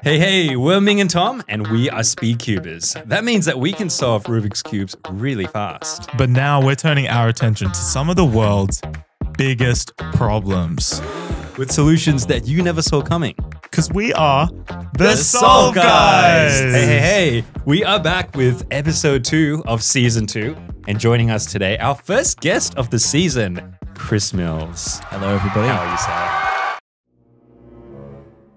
Hey, we're Ming and Tom, and we are speed cubers. That means that we can solve Rubik's Cubes really fast. But now we're turning our attention to some of the world's biggest problems. With solutions that you never saw coming. Because we are the Solve Guys! Hey, we are back with episode 2 of season 2. And joining us today, our first guest of the season, Chris Mills. Hello, everybody. How are you, sir?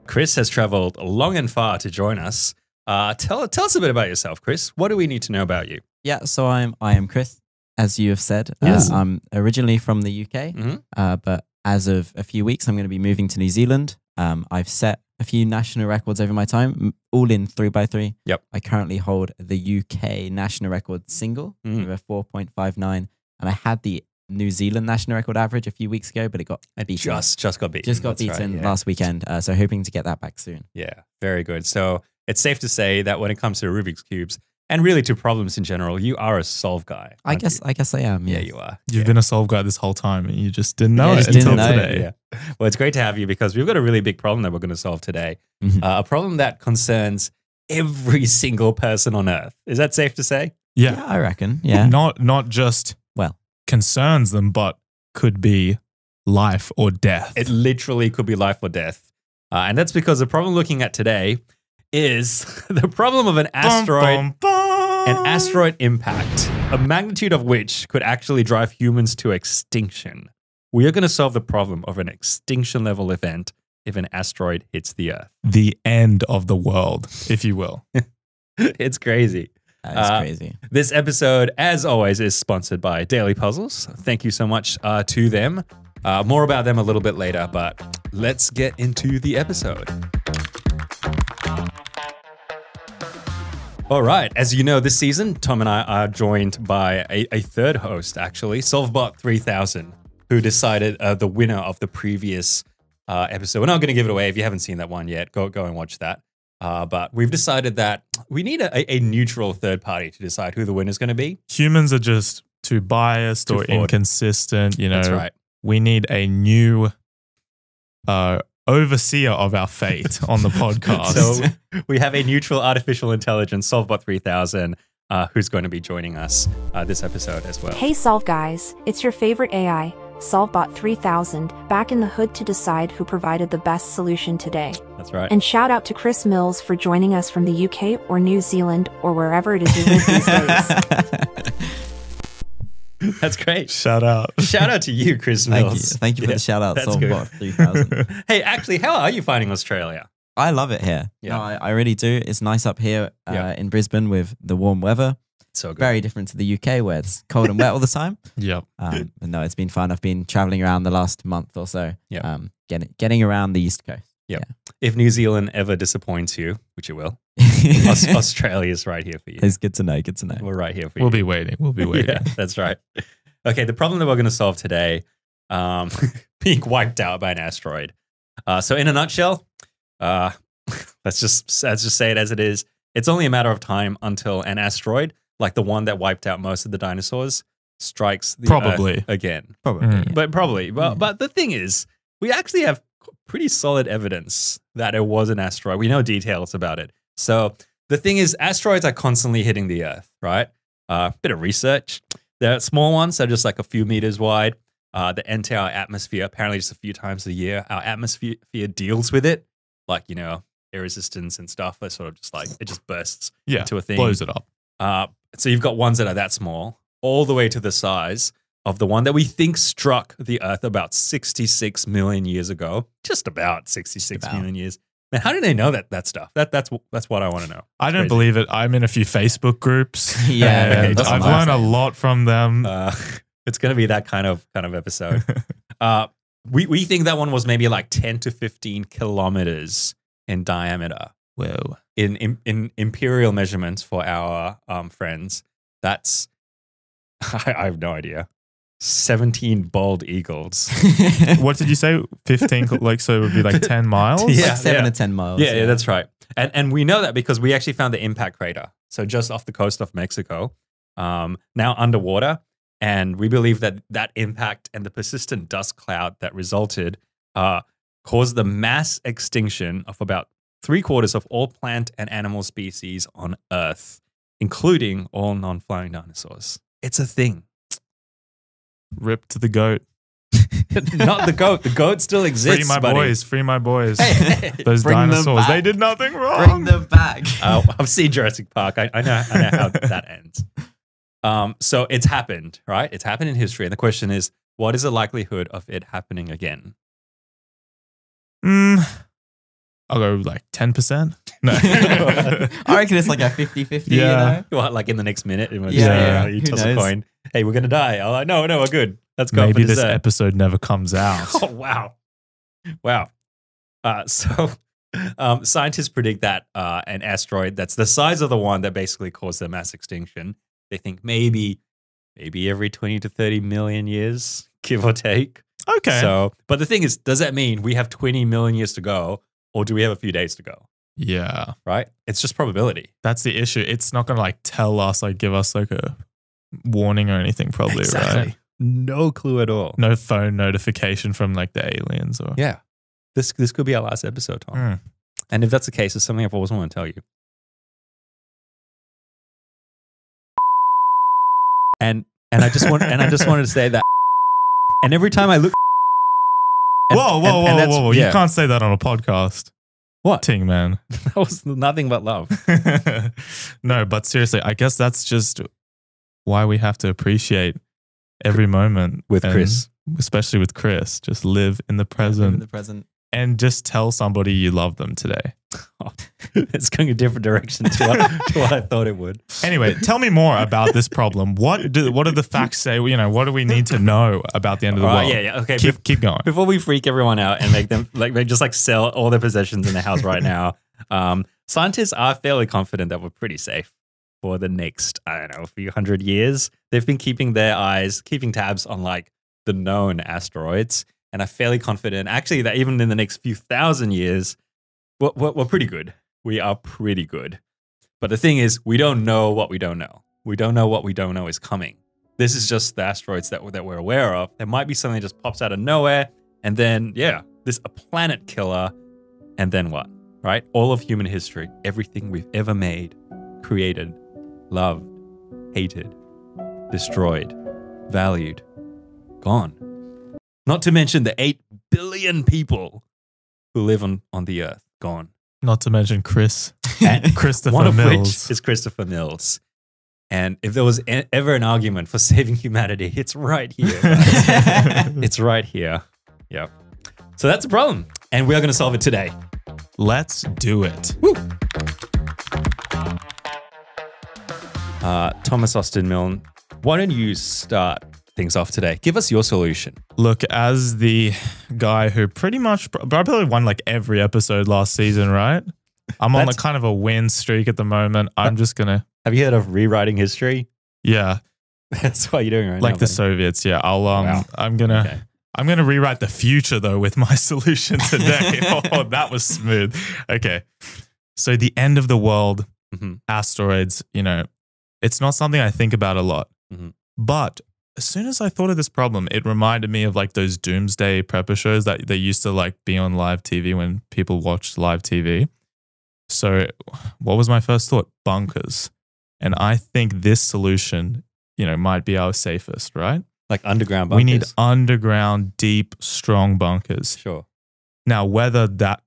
Chris has traveled long and far to join us. Tell us a bit about yourself, Chris. What do we need to know about you? Yeah, so I am Chris, as you have said. Yes. I'm originally from the UK, but as of a few weeks, I'm going to be moving to New Zealand. I've set a few national records over my time, all in 3x3. Yep. I currently hold the UK national record single with a 4.59, and I had the New Zealand national record average a few weeks ago, but it got beaten. Just got beaten. Just got beaten last weekend, so hoping to get that back soon. Yeah, very good. So it's safe to say that when it comes to Rubik's Cubes, and really to problems in general, you are a solve guy. I guess I am. Yeah, Yes. you are. You've been a Solve Guy this whole time and you just didn't know it just until didn't know. today. Yeah. Well, it's great to have you because we've got a really big problem that we're going to solve today. A problem that concerns every single person on Earth. Is that safe to say? Yeah, I reckon. Yeah. Not just concerns them, but could be life or death. It literally could be life or death. And that's because the problem we're looking at today is the problem of an asteroid. An asteroid impact, a magnitude of which could actually drive humans to extinction. We are going to solve the problem of an extinction level event if an asteroid hits the Earth. The end of the world, if you will. It's crazy. That is crazy. This episode, as always, is sponsored by Daily Puzzles. Thank you so much to them. More about them a little bit later, but let's get into the episode. All right. As you know, this season, Tom and I are joined by a third host, actually, SolveBot 3000, who decided the winner of the previous episode. We're not going to give it away if you haven't seen that one yet. Go and watch that. But we've decided that we need a neutral third party to decide who the winner is going to be. Humans are just too biased Too or flawed. inconsistent. You know, That's right. We need a new overseer of our fate on the podcast. So we have a neutral artificial intelligence, SolveBot 3000, who's going to be joining us this episode as well. Hey Solve Guys, it's your favorite AI, SolveBot 3000, back in the hood to decide who provided the best solution today. That's right. And shout out to Chris Mills for joining us from the UK or New Zealand or wherever it is you live these days. That's great. Shout out. Shout out to you, Chris Mills. Thank you for Yeah, the shout out, that's SolveBot good. 3000. Hey, actually, how are you finding Australia? I love it here. Yeah. No, I really do. It's nice up here in Brisbane with the warm weather. So good. Very different to the UK where it's cold and wet all the time. Yep. But no, it's been fun. I've been traveling around the last month or so, Yeah. getting around the East Coast. Yep. If New Zealand ever disappoints you, which it will, Australia's right here for you. It's good to know. Good to know. We're right here for you. We'll be waiting. We'll be waiting. Yeah, that's right. Okay, the problem that we're going to solve today, being wiped out by an asteroid. So in a nutshell, let's just say it as it is. It's only a matter of time until an asteroid, like the one that wiped out most of the dinosaurs, strikes the Earth again. Probably. But but the thing is, we actually have pretty solid evidence that it was an asteroid. We know details about it. So the thing is, asteroids are constantly hitting the Earth, right? Bit of research. There are small ones that are just like a few meters wide. That enter our atmosphere apparently just a few times a year. Our atmosphere deals with it, like, you know, air resistance and stuff. They're sort of just like, it just bursts into a thing. Blows it up. So you've got ones that are that small, all the way to the size of the one that we think struck the Earth about 66 million years ago. Just about 66 million years. Man, how do they know that stuff? That's what I want to know. I don't believe it. I'm in a few Facebook groups. Yeah, and I've learned a lot from them. It's going to be that kind of episode. We think that one was maybe like 10 to 15 kilometers in diameter. Whoa. In imperial measurements for our friends, that's I have no idea. 17 bald eagles. What did you say? 15? So it would be like 10 miles? Yeah. Like 7 to 10 miles. Yeah, that's right. And we know that because we actually found the impact crater. So just off the coast of Mexico, now underwater. And we believe that impact and the persistent dust cloud that resulted caused the mass extinction of about 3/4 of all plant and animal species on Earth, including all non-flying dinosaurs. It's a thing. Rip to the goat. Not the goat. The goat still exists. Free my buddy. boys. Free my boys. Hey. Those Bring them dinosaurs. They back. did nothing wrong. Bring them back. I've seen Jurassic Park. I know how that ends. So it's happened, right? It's happened in history. And the question is, what is the likelihood of it happening again? I'll go like 10%. No. I reckon it's like a 50-50, Yeah. you know? What, like in the next minute? You Yeah. You Who toss a knows? coin. Hey, we're going to die. I'm like, no, we're good. Let's go Maybe for this dessert. episode never comes out. Oh, wow. Wow. Scientists predict that an asteroid that's the size of the one that basically caused the mass extinction, they think maybe every 20 to 30 million years, give or take. Okay. So, but the thing is, does that mean we have 20 million years to go, or do we have a few days to go? Yeah. Right? It's just probability. That's the issue. It's not going to like tell us, like give us like a warning or anything probably, right? No clue at all. No phone notification from like the aliens or. Yeah. This could be our last episode, Tom. Mm. And if that's the case, it's something I've always wanted to tell you. And I just wanted to say that. And every time I look, Whoa. yeah. You can't say that on a podcast. What? Ting, man. That was nothing but love. No, but seriously, I guess that's just why we have to appreciate every moment With and Chris. especially with Chris. Just live in the present In the present. and just tell somebody you love them today. It's going a different direction to what I thought it would. Anyway, tell me more about this problem. What do the facts say? You know, what do we need to know about the end of the world? Yeah. Okay. Keep going. Before we freak everyone out and make them just sell all their possessions in the house right now, scientists are fairly confident that we're pretty safe for the next, I don't know, a few hundred years. They've been keeping tabs on like the known asteroids, and are fairly confident actually that even in the next few thousand years, we're pretty good. We are pretty good. But the thing is, we don't know what we don't know. We don't know what we don't know is coming. This is just the asteroids that we're aware of. There might be something that just pops out of nowhere, and then, a planet killer, and then what, right? All of human history, everything we've ever made, created, loved, hated, destroyed, valued, gone. Not to mention the 8 billion people who live on the Earth, gone. Not to mention Chris. And Christopher one of Mills. which is Christopher Mills. And if there was ever an argument for saving humanity, it's right here. It's right here. Yeah. So that's a problem. And we are going to solve it today. Let's do it. Woo! Thomas Austin Milne, why don't you start things off today? Give us your solution. Look, as the guy who pretty much probably won like every episode last season, right? I'm on That's- like kind of a win streak at the moment. I'm just gonna, Have you heard of rewriting history? yeah, That's what you're doing right like now. the buddy. Soviets. Yeah, Wow. I'm gonna Okay. I'm gonna rewrite the future though with my solution today. Oh, that was smooth. Okay, so the end of the world, Mhm. asteroids. You know, it's not something I think about a lot, Mhm. but as soon as I thought of this problem, it reminded me of like those doomsday prepper shows that they used to like be on live TV when people watched live TV. So what was my first thought? Bunkers. And I think this solution, you know, might be our safest, right? Like underground bunkers. We need underground, deep, strong bunkers. Sure. Now, whether that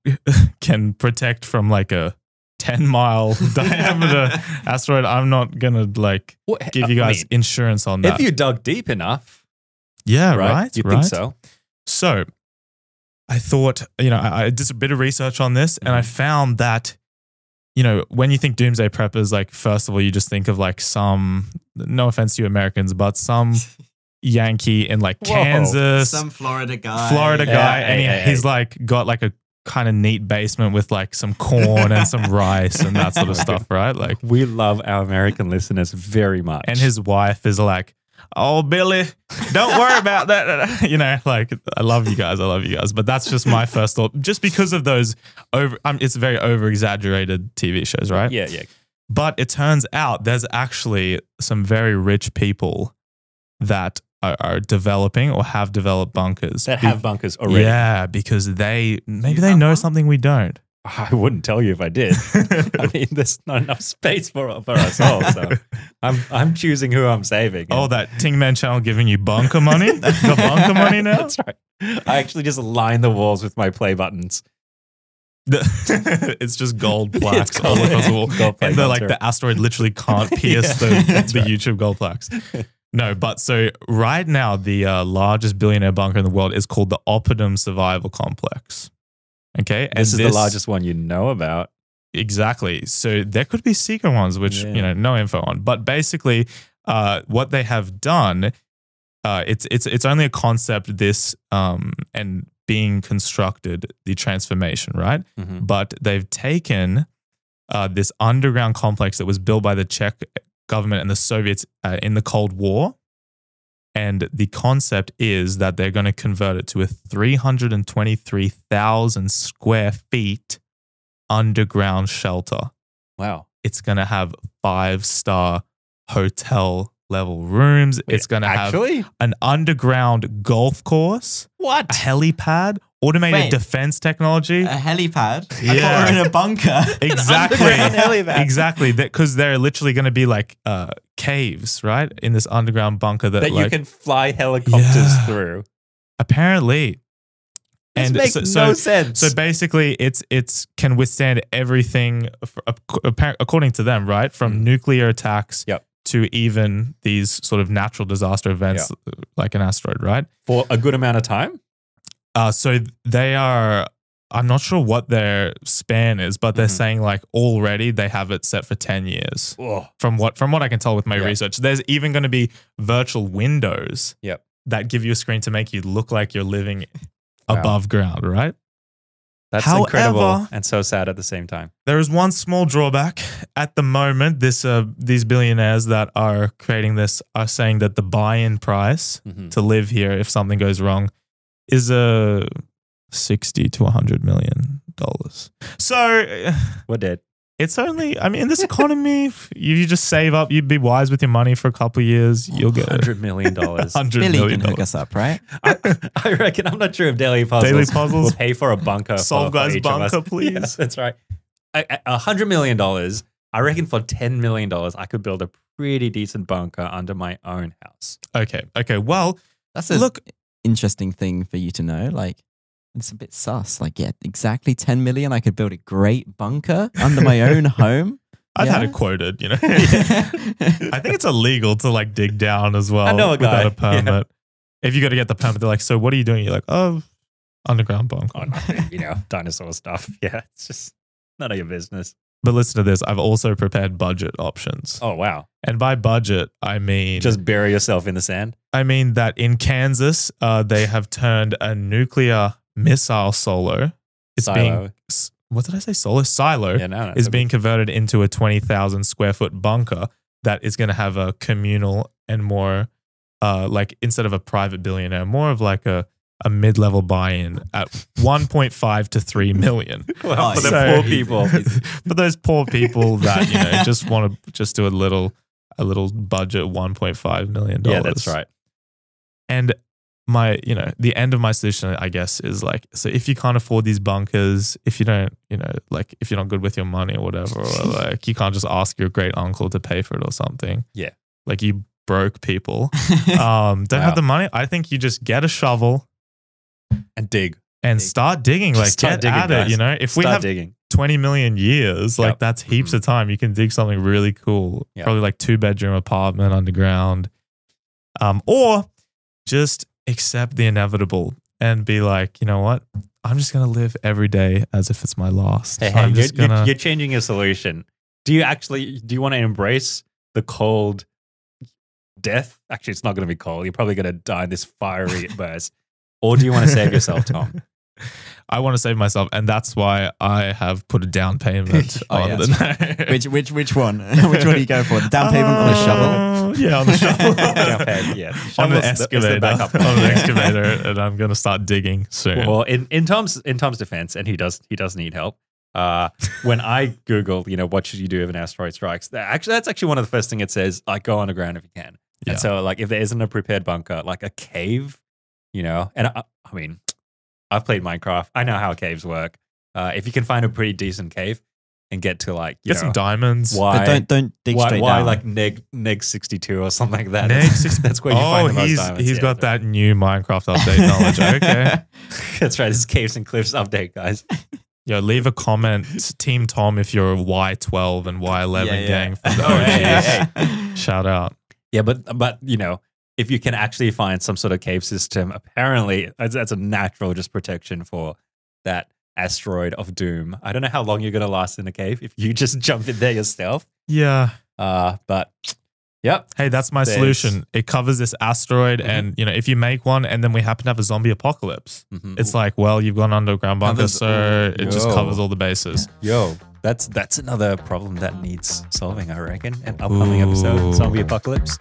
can protect from like a 10-mile diameter asteroid, I'm not going to like give you guys insurance on that. if you dug deep enough, Yeah, right? right. You right. think so? So I thought, you know, I did a bit of research on this and I found that, you know, when you think doomsday preppers, like, first of all, you just think of like some, no offense to you Americans, but some Yankee in like Whoa. Kansas, Some Florida guy. guy. And hey. he's like got like a kind of neat basement with like some corn and some rice and that sort of stuff, right? Like, We love our American listeners very much. and his wife is like, oh, Billy, don't worry about that. You know, like, I love you guys. But that's just my first thought, just because of those it's very over exaggerated TV shows, right? Yeah. But it turns out there's actually some very rich people that are developing or have developed bunkers. That have bunkers already. Yeah, because they you know have one? something we don't. I wouldn't tell you if I did. I mean, there's not enough space for us all. So I'm choosing who I'm saving. Oh, that Ting Man channel giving you bunker money? The bunker money now? That's right. I actually just line the walls with my play buttons. It's just gold plaques all across the wall. And the asteroid literally can't pierce the right. YouTube gold plaques. No, but so right now, the largest billionaire bunker in the world is called the Oppidum Survival Complex. Okay. This is the largest one you know about. Exactly. So there could be secret ones, which, no info on. But basically, what they have done, it's only a concept, this and being constructed, the transformation, right? Mm-hmm. But they've taken this underground complex that was built by the Czech government and the Soviets in the Cold War. And the concept is that they're going to convert it to a 323,000 square feet underground shelter. Wow. It's going to have 5-star hotel level rooms. It's going to have an underground golf course. What? A helipad, automated defense technology. A helipad? Yeah. I thought we were in a bunker. Exactly. Exactly. Because they're literally going to be like caves, right? In this underground bunker that you can fly helicopters through. Apparently. This makes no sense. So basically, it's can withstand everything, according to them, right? From nuclear attacks to even these sort of natural disaster events like an asteroid, right? For a good amount of time? So they are, I'm not sure what their span is, but they're saying like already they have it set for 10 years. Oh. From what I can tell with my research. There's even going to be virtual windows that give you a screen to make you look like you're living above ground, right? That's incredible and so sad at the same time. There is one small drawback. At the moment, these billionaires that are creating this are saying that the buy-in price to live here, if something goes wrong, is $60 to $100 million. So we're dead. It's only, I mean, in this economy, you just save up, you'd be wise with your money for a couple of years, you'll get $100 million. Billy can hook us up, right? I reckon, I'm not sure if Daily Puzzles will pay for a bunker. Solve Guys bunker, please. Yes, that's right. $100 million, I reckon for $10 million, I could build a pretty decent bunker under my own house. Okay. Well, that's a interesting thing for you to know. Like, it's a bit sus. Like, exactly 10 million. I could build a great bunker under my own home. I've had it quoted, I think it's illegal to like dig down as well. I know a guy. Without a permit. Yeah. If you got to get the permit, they're like, so what are you doing? You're like, oh, underground bunker. Oh, nothing, dinosaur stuff. Yeah, it's just none of your business. But listen to this. I've also prepared budget options. Oh, wow. And by budget, I mean... just bury yourself in the sand? I mean that in Kansas, they have turned a nuclear missile silo. It's silo. What did I say? Silo is being converted into a 20,000 square foot bunker that is going to have a communal and more like instead of a private billionaire, more of like a mid-level buy-in at 1.5 to 3 million. Well, for the poor people. For those poor people that just want to just do a little budget, $1.5 million. Yeah, that's right. And my, the end of my solution, I guess, is like, so if you can't afford these bunkers, if you don't, like if you're not good with your money or whatever, or like you can't just ask your great uncle to pay for it or something. Yeah. Like you broke people don't have the money. I think you just get a shovel and dig and start digging. Like get at it, If we have 20 million years, like that's heaps of time. You can dig something really cool. Probably like 2-bedroom apartment underground. Or just accept the inevitable and be like, you know what? I'm just going to live every day as if it's my last. Hey, you're changing your solution. Do you want to embrace the cold death? Actually, it's not going to be cold. You're probably going to die in this fiery burst. Or do you want to save yourself, Tom? I want to save myself, and that's why I have put a down payment on the Which one? Which one do you go for? The down payment on a shovel? Yeah, on the shovel. On the excavator, and I'm going to start digging soon. Well, in Tom's defense, and he does need help. When I Googled, what should you do if an asteroid strikes? That's actually one of the first things it says, like, go underground if you can. Yeah. And so, like, if there isn't a prepared bunker, like a cave, and I mean, I've played Minecraft. I know how caves work. If you can find a pretty decent cave and get to like, Get some diamonds. why, But don't dig straight why down. like neg 62 or something like that. Neg 60 That's where you find the most diamonds. he's Yeah, got that's that new Minecraft update knowledge. Okay. right. That's right. This is Caves and Cliffs update, guys. Yo, leave a comment, Team Tom, if you're a Y12 and Y11 Yeah, yeah. gang from the Oh, OGs. hey. Shout out. Yeah, but you know, if you can actually find some sort of cave system, apparently that's a natural just protection for that asteroid of doom. I don't know how long you're gonna last in a cave if you just jump in there yourself. Yeah. But yep. Hey, that's my There's- solution. It covers this asteroid, and you know, if you make one, and then we happen to have a zombie apocalypse, Mhm. it's like, well, you've got an underground bunker, Covers so it just Yo. covers all the bases. Yo, that's another problem that needs solving, I reckon. An upcoming episode, Ooh. zombie apocalypse.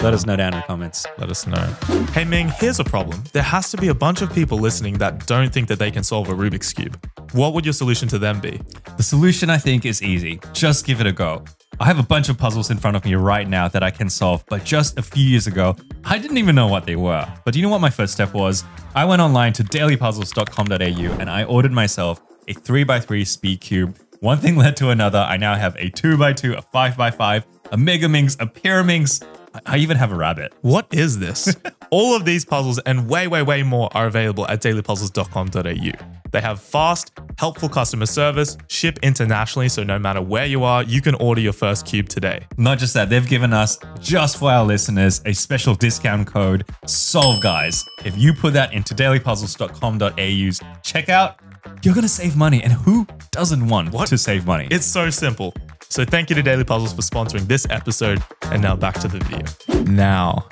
Let us know down in the comments. Let us know. Hey Ming, here's a problem. There has to be a bunch of people listening that don't think that they can solve a Rubik's Cube. What would your solution to them be? The solution, I think, is easy. Just give it a go. I have a bunch of puzzles in front of me right now that I can solve, but just a few years ago, I didn't even know what they were. But do you know what my first step was? I went online to dailypuzzles.com.au and I ordered myself a 3x3 speed cube. One thing led to another. I now have a 2x2, a 5x5, a Megaminx, a Pyraminx. I even have a rabbit. What is this? All of these puzzles and way, way, way more are available at dailypuzzles.com.au. They have fast, helpful customer service, ship internationally, so no matter where you are, you can order your first cube today. Not just that, they've given us, just for our listeners, a special discount code, SOLVE guys. If you put that into dailypuzzles.com.au's checkout, you're going to save money. And who doesn't want to save money? It's so simple. So thank you to Daily Puzzles for sponsoring this episode. And now back to the video. Now,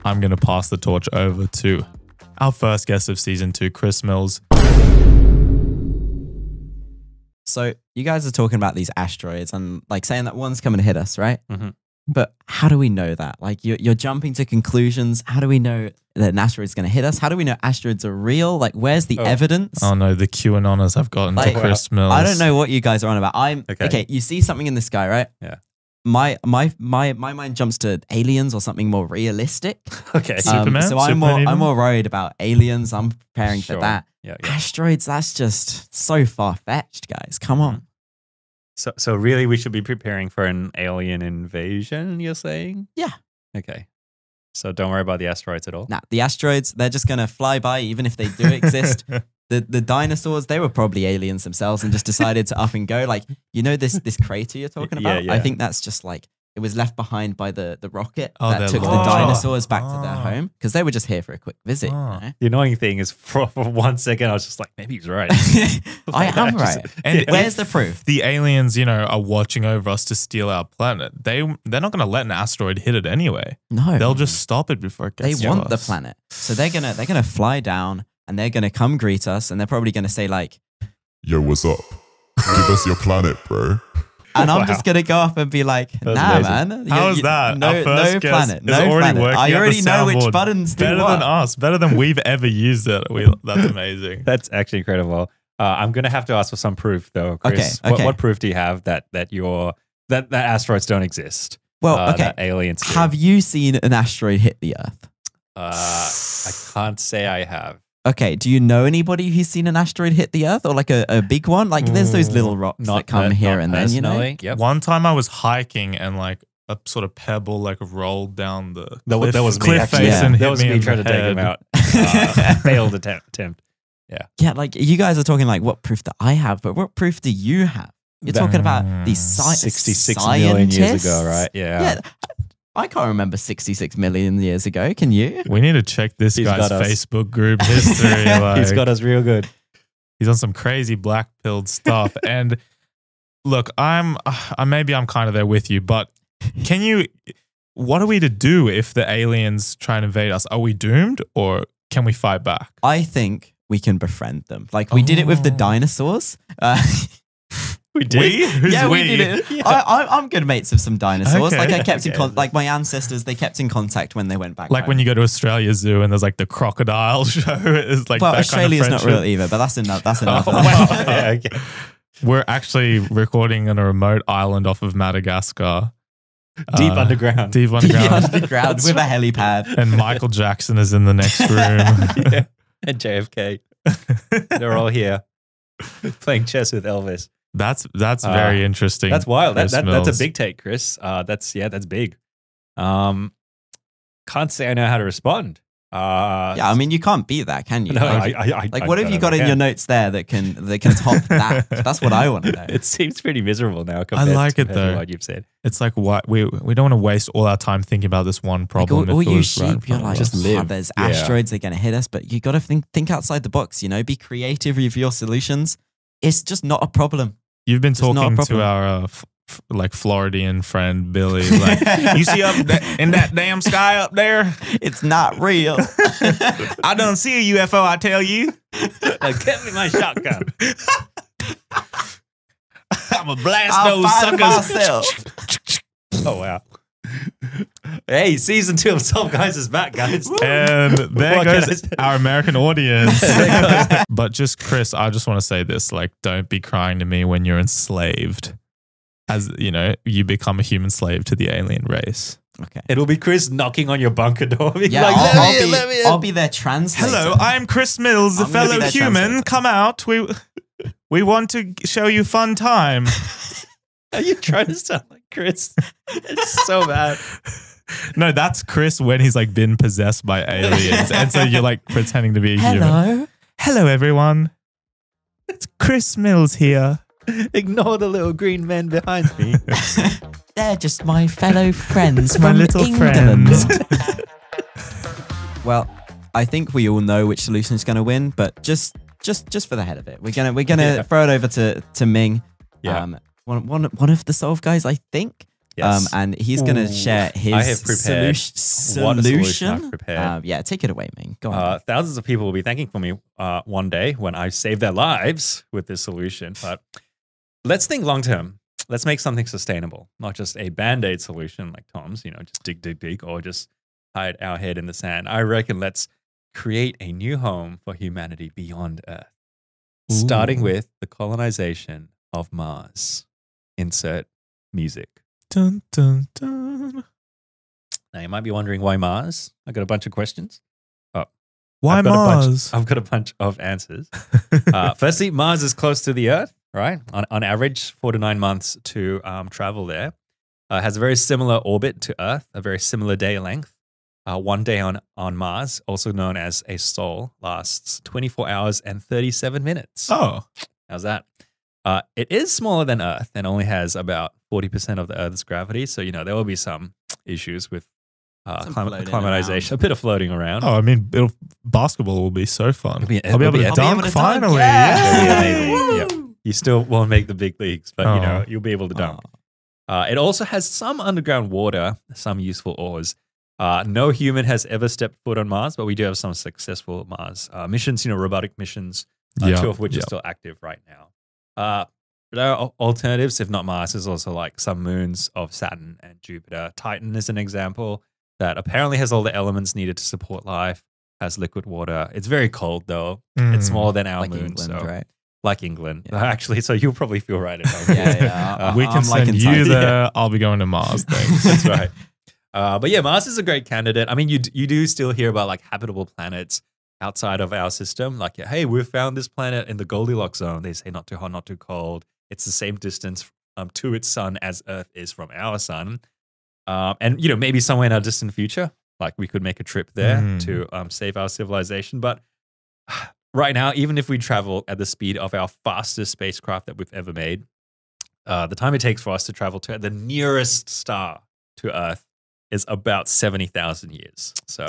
I'm going to pass the torch over to our first guest of season 2, Chris Mills. So you guys are talking about these asteroids and like saying that one's coming to hit us, right? Mhm. But how do we know that? Like you're jumping to conclusions. How do we know that an asteroid's going to hit us? How do we know asteroids are real? Like where's the evidence? Oh no, the QAnoners have gotten Like, to Chris Mills. I don't know what you guys are on about. Okay. Okay. You see something in the sky, right? Yeah. My mind jumps to aliens or something more realistic. Okay. Superman? So I'm Superman even? more worried about aliens. I'm preparing Sure. for that. Yeah. Asteroids, that's just so far fetched, guys. Come on. So really, we should be preparing for an alien invasion, you're saying? Yeah. Okay. So don't worry about the asteroids at all? Nah, the asteroids, they're just gonna fly by, even if they do exist. The dinosaurs, they were probably aliens themselves and just decided to up and go. Like, you know this crater you're talking Yeah, about? yeah. I think that's just like it was left behind by the rocket Oh, that they're took the lost. dinosaurs back to their Oh. home because they were just here for a quick visit. Oh. You know? The annoying thing is for 1 second, I was just like, maybe he's right. I am right. And Where's the proof? The aliens, you know, are watching over us to steal our planet. They're not going to let an asteroid hit it anyway. No, They'll just stop it before it they gets to want the us. planet, so they're gonna fly down and they're gonna come greet us, and they're probably gonna say like, Yo, what's up? Give us your planet, bro. and I'm Wow. just gonna go up and be like, was nah, amazing. man. How is that? No, Our first no guest planet. is No already planet. working I out the already know which soundboard. buttons do Better what. than us. Better than we've ever used it. That's amazing. That's actually incredible. I'm gonna have to ask for some proof, though, Chris. Okay. What proof do you have that asteroids don't exist? Well, okay. That aliens do? Have you seen an asteroid hit the Earth? I can't say I have. Okay. Do you know anybody who's seen an asteroid hit the Earth or like a big one? Like there's those little rocks that come here and then, you know? personally. Yep. One time I was hiking and like a sort of pebble like rolled down the That was me. cliff Actually. face Yeah. and That hit was me me in trying the to take him head. out. Failed attempt. Yeah. Like you guys are talking like what proof do I have, but what proof do you have? You're talking about these 66 million years ago, scientists? right? Yeah. I can't remember 66 million years ago. Can you? We need to check this He's guy's got us. Facebook group history. He's got us real good. He's on some crazy black pilled stuff. And look, maybe I'm kind of there with you, but what are we to do if the aliens try and invade us? Are we doomed or can we fight back? I think we can befriend them. Like we did it with the dinosaurs. We did. Who's yeah, we we? did it. I'm good mates with some dinosaurs. Okay. Like I kept in Okay. like my ancestors, they kept in contact when they went back. Like home. when you go to Australia Zoo and there's like the crocodile show. It's like well, that Australia's kind not of real friendship. either, but that's enough. That's enough. Oh, wow. Yeah, okay. We're actually recording on a remote island off of Madagascar. Deep underground. Deep Deep underground. underground with a helipad. And Michael Jackson is in the next room. Yeah. And JFK. They're all here. Playing chess with Elvis. That's very interesting. That's wild. That's Mills. a big take, Chris. That's big. Can't say I know how to respond. Yeah, I mean, you can't beat that, can you? No, like, what have you got in your notes there that can top that? That's what I want to know. It seems pretty miserable now. I like it to though. what you've said. It's like what we don't want to waste all our time thinking about this one problem. Like all if it you was right in sheep, you're front of like, us. just live. there's Yeah. asteroids, they're going to hit us, but you got to think outside the box. You know, be creative with your solutions. It's just not a problem. You've been It's not a talking to problem. our like Floridian friend Billy. Like, you see up in that damn sky up there? It's not real. I don't see a UFO. I tell you, Get me my shotgun. I'm gonna blast I'll those find suckers. myself. Oh wow. Hey, season 2 of Solve Guys is back, guys. And there What can I goes say? our American audience. But just Chris, I just want to say this: like, don't be crying to me when you're enslaved. As you know, you become a human slave to the alien race. Okay. It'll be Chris knocking on your bunker door. Being Yeah, like, let me in. I'll be their translator. Hello, I'm Chris Mills, a I'm gonna be fellow their human. translator. Come out. We want to show you fun time. Are you trying to sound like Chris? It's so bad. No, that's Chris when he's like been possessed by aliens, and so you're like pretending to be a human. Hello, everyone. It's Chris Mills here. Ignore the little green men behind me. They're just my fellow friends My from little England. friend. Well, I think we all know which solution is going to win, but just for the head of it, we're gonna throw it over to Ming. Yeah. One of the Solve guys, I think. Yes. And he's gonna share his I have prepared one solution I've prepared. Yeah, take it away, Ming. Go on. Thousands of people will be thanking for me one day when I save their lives with this solution. But let's think long term. Let's make something sustainable, not just a band-aid solution like Tom's, just dig, or just hide our head in the sand. I reckon let's create a new home for humanity beyond Earth, starting with the colonization of Mars. Insert music. Dun, dun, dun. Now, you might be wondering why Mars? I got a bunch of questions. Why I've got Mars? I've got a bunch of answers. Firstly, Mars is close to the Earth, right? On average, 4 to 9 months to travel there. Has a very similar orbit to Earth, a very similar day length. 1 day on Mars, also known as a sol, lasts 24 hours and 37 minutes. Oh, How's that? It is smaller than Earth and only has about 40% of the Earth's gravity. So, there will be some issues with Some floating climatization, a bit of floating around. I mean, basketball will be so fun. It'll be- I'll be it'll able be to epic. dunk I'll be able to dunk, finally. yeah. It'll be Yeah. amazing. Yep. You still won't make the big leagues, but Oh. you'll be able to dunk. It also has some underground water, some useful ores. No human has ever stepped foot on Mars, but we do have some successful Mars missions, robotic missions, Yeah, 2 of which yeah. are still active right now. There are alternatives, if not Mars, there's also like some moons of Saturn and Jupiter. Titan is an example that apparently has all the elements needed to support life, has liquid water. It's very cold though. It's smaller than our like moon. England, so right? like England. Yeah. Actually, so you'll probably feel right at home. Yeah. We can I'm send liking you Titan. there. I'll be going to Mars. Thanks. That's right. But yeah, Mars is a great candidate. I mean, you do still hear about like habitable planets outside of our system. Like, hey, we've found this planet in the Goldilocks zone. They say not too hot, not too cold. It's the same distance to its sun as Earth is from our sun. And, maybe somewhere in our distant future, like we could make a trip there to save our civilization. But right now, even if we travel at the speed of our fastest spacecraft that we've ever made, the time it takes for us to travel to the nearest star to Earth is about 70,000 years. So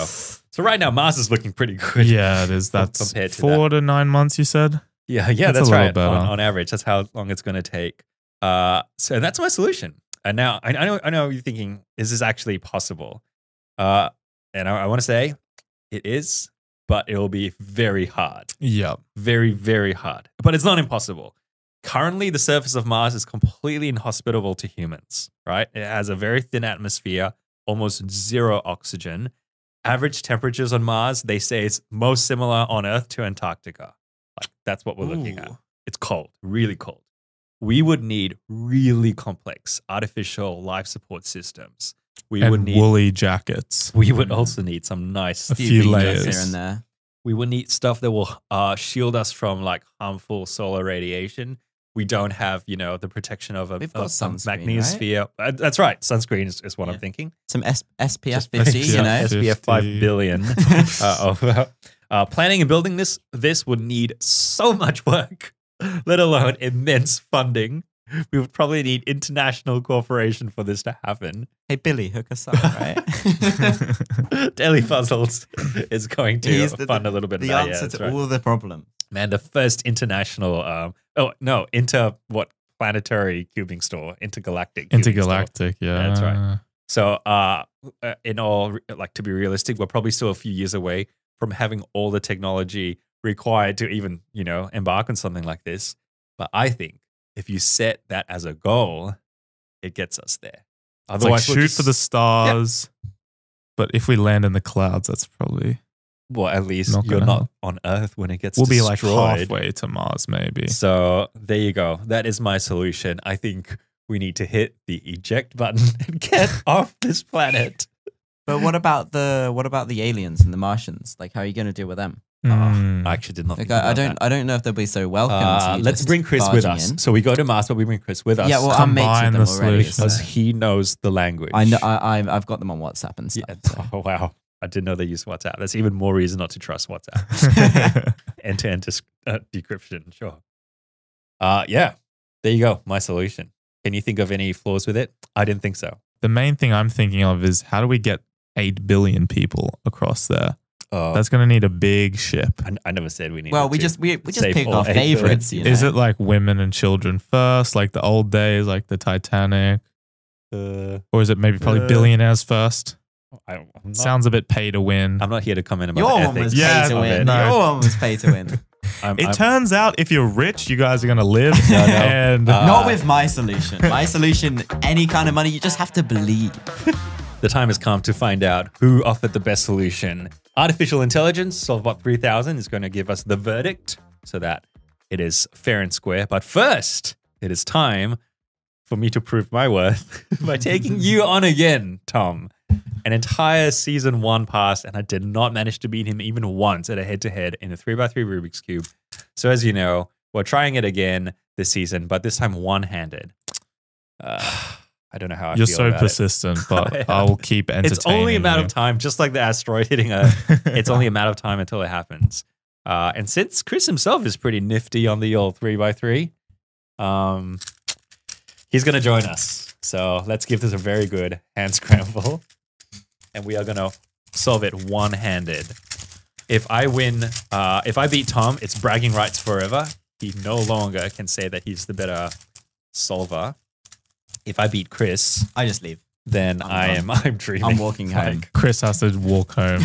right now, Mars is looking pretty good. Yeah, it is. That's Compared to 4 to 9 months, you said? Yeah, That's that's a little right. better. On average, that's how long it's going to take. So that's my solution. And now I know you're thinking, is this actually possible? And I want to say it is, but it will be very hard. Yeah. Very, very hard. But it's not impossible. Currently, the surface of Mars is completely inhospitable to humans, right? It has a very thin atmosphere, almost zero oxygen. Average temperatures on Mars, they say it's most similar on Earth to Antarctica. Like, that's what we're looking at. It's cold, really cold. We would need really complex artificial life support systems. We And would need woolly jackets. We would also need some nice A few steamy layers. Here and there. We will need stuff that will shield us from like harmful solar radiation. We don't have, the protection of We've got some sunscreen, magnetosphere. That's right. Sunscreen is what I'm thinking. Some SPF Just 50, SPF 5 billion. Planning and building this would need so much work, let alone immense funding. We would probably need international cooperation for this to happen. Hey, Billy, hook us up, right? Daily Puzzles is going to He's fund a little bit of the that. answer Yeah, to right. all the problems. Man, the first international, planetary cubing store, intergalactic cubing store. Intergalactic, yeah. That's right. So, to be realistic, we're probably still a few years away from having all the technology required to even, embark on something like this. But I think if you set that as a goal, it gets us there. It's like shoot for the stars. Yeah. But if we land in the clouds, that's probably... Well, at least you're not on Earth when it gets destroyed. We'll be like halfway to Mars, maybe. So there you go. That is my solution. I think we need to hit the eject button and get off this planet. But what about the aliens and the Martians? Like, how are you going to deal with them? I actually did not. Like, think about I don't know if they'll be so welcome. Let's bring Chris with us. So we go to Mars, but we bring Chris with us. Yeah, well, I'm mates with them already because he knows the language. I know. I've got them on WhatsApp and stuff. Yeah. So. Oh wow. I didn't know they use WhatsApp. That's even more reason not to trust WhatsApp. End-to-end decryption, sure. Yeah, there you go. My solution. Can you think of any flaws with it? I didn't think so. The main thing I'm thinking of is how do we get 8 billion people across there? That's going to need a big ship. I never said we need. Well, we just pick our favorites. Is it like women and children first, like the old days, like the Titanic? Or is it maybe probably billionaires first? Sounds a bit pay to win. I'm not here to comment about your the one ethics. was pay to win. No. Your one was pay to win. It turns out if you're rich, you guys are going to live. And not with my solution. My solution, any kind of money, you just have to believe. The time has come to find out who offered the best solution. Artificial intelligence, Solvebot 3000, is going to give us the verdict so that it is fair and square. But first, it is time for me to prove my worth by taking you on again, Tom. An entire season 1 passed, and I did not manage to beat him even once at a head-to-head in a 3x3 Rubik's Cube. So as you know, we're trying it again this season, but this time one-handed. I don't know how I You're feel so about persistent, but I will keep entertaining It's only a matter you. of time, just like the asteroid hitting Earth. It's only a matter of time until it happens. And since Chris himself is pretty nifty on the old 3x3, he's going to join us. So let's give this a very good hand scramble. And we are going to solve it one-handed. If I win, if I beat Tom, it's bragging rights forever. He no longer can say that he's the better solver. If I beat Chris, I just leave. Then I'm dreaming. I'm walking home. Chris has to walk home.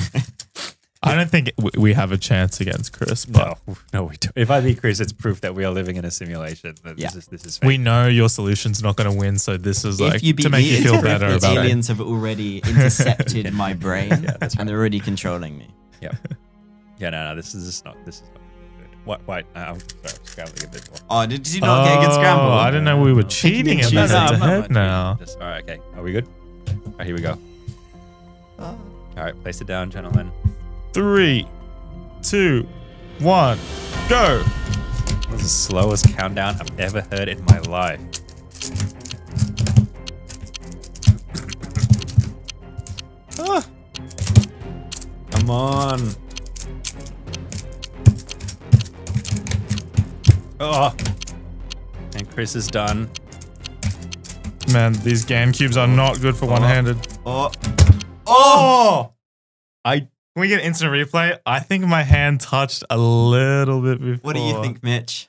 I don't think we have a chance against Chris. But no, we don't. If I beat Chris, it's proof that we are living in a simulation. This is fake. We know your solution's not going to win, so this is like to make you feel better about it. Aliens have already intercepted my brain, and they're already controlling me. Yeah. Yeah. No. This is not good. What? I'm sorry. I'm scrambling a bit more. Oh, did you not get a good scramble? I didn't know we were cheating at this head now. All right. Okay. Are we good? All right. Here we go. All right. Place it down, gentlemen. 3, 2, 1, go. This is the slowest countdown I've ever heard in my life. Come on. Oh. And Chris is done. Man, these GAN cubes are not good for one-handed. Oh! Can we get instant replay? I think my hand touched a little bit before. What do you think, Mitch?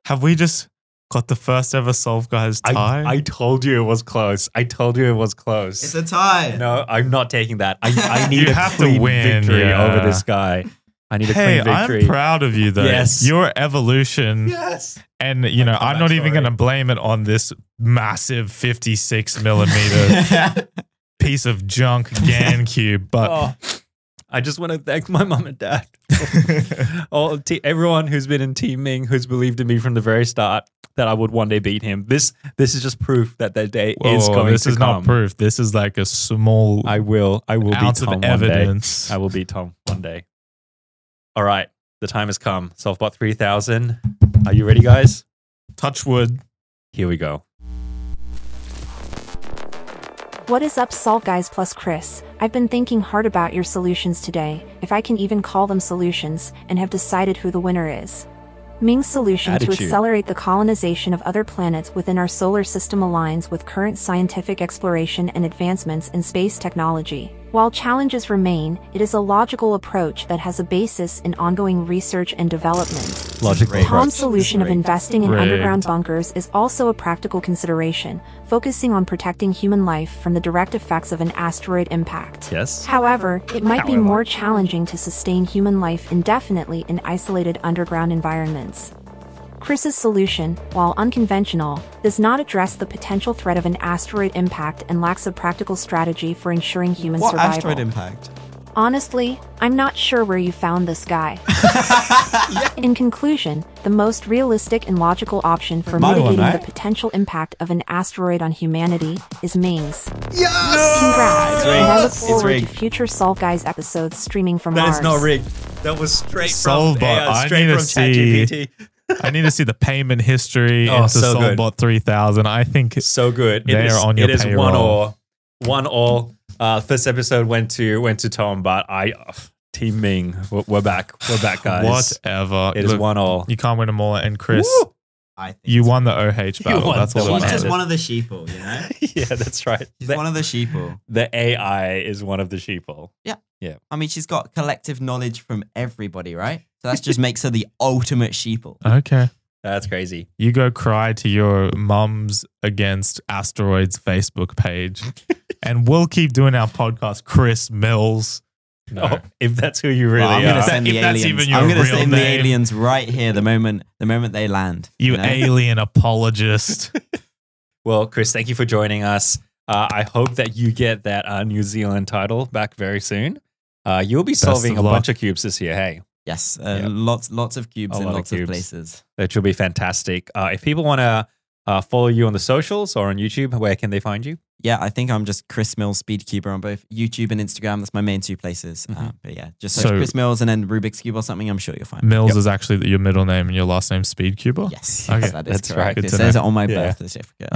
Have we just got the first ever Solve Guys tie? I told you it was close. It's a tie. No, I'm not taking that. I need You a have to clean win, victory yeah. over this guy. I need a clean victory. I'm proud of you though. Yes. Your evolution. Yes. And you know, I'm not even going to blame it on this massive 56 millimeter piece of junk GAN cube, but I just want to thank my mum and dad. Everyone who's been in Team Ming, who's believed in me from the very start that I would one day beat him. This is just proof that day is going to come. This is not proof. This is like a small I will beat ounce Tom of evidence. one day. I will beat Tom one day. All right. The time has come. SolveBot 3000. Are you ready, guys? Touch wood. Here we go. What is up, Solve Guys plus Chris? I've been thinking hard about your solutions today, if I can even call them solutions, and have decided who the winner is. Ming's solution to accelerate the colonization of other planets within our solar system aligns with current scientific exploration and advancements in space technology. While challenges remain, it is a logical approach that has a basis in ongoing research and development. Tom's solution of investing in underground bunkers is also a practical consideration, focusing on protecting human life from the direct effects of an asteroid impact. Yes. However, it might be more challenging to sustain human life indefinitely in isolated underground environments. Chris's solution, while unconventional, does not address the potential threat of an asteroid impact and lacks a practical strategy for ensuring human survival. What asteroid impact? Honestly, I'm not sure where you found this guy. In conclusion, the most realistic and logical option for mitigating the potential impact of an asteroid on humanity is Ming's. Yes! Congrats! And I look forward to future Solve Guys episodes streaming from Mars. That is not rigged. That was straight from SolveBot. ChatGPT. I need to see the payment history into so SolveBot 3000. I think so good. They are on your payroll. One all. First episode went to Tom, but Team Ming. We're back. We're back, guys. Whatever. It is 1-1. You can't win them all. And Chris, I think you won the OH battle. That's all that He's matters. just one of the sheeple, you know? Yeah, that's right. She's one of the sheeple. The AI is one of the sheeple. Yeah. Yeah. I mean, she's got collective knowledge from everybody, right? So that just makes her the ultimate sheeple. Okay. That's crazy. You go cry to your Mums Against Asteroids Facebook page, and we'll keep doing our podcast, Chris Mills. No, if that's who you really I'm are. gonna send the If that's aliens. even your I'm gonna real send the name. aliens right here the moment they land. You know? alien apologist. Well, Chris, thank you for joining us. I hope that you get that New Zealand title back very soon. You'll be solving a bunch of cubes this year, hey? Yes, lots of cubes in lots of places. That will be fantastic. If people want to follow you on the socials or on YouTube, where can they find you? Yeah, I think I'm just Chris Mills Speedcuber on both YouTube and Instagram. That's my main two places. But yeah, just search Chris Mills and then Rubik's Cube or something. I'm sure you'll find Mills is actually your middle name and your last name Speedcuber? Yes, Okay. yes, that is That's correct. right. It says it on my birth certificate.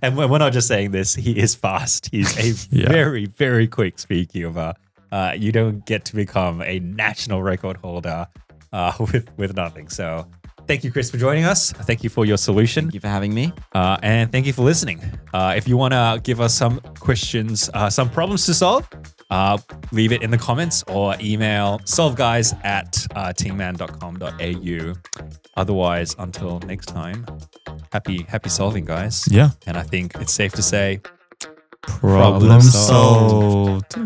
And we're not just saying this, he is fast. He's a very, very quick Speedcuber. You don't get to become a national record holder with nothing. So thank you, Chris, for joining us. Thank you for your solution. Thank you for having me. And thank you for listening. If you want to give us some questions, some problems to solve, leave it in the comments or email solveguys@teamman.com.au. Otherwise, until next time, happy solving, guys. Yeah. And I think it's safe to say, Problem solved.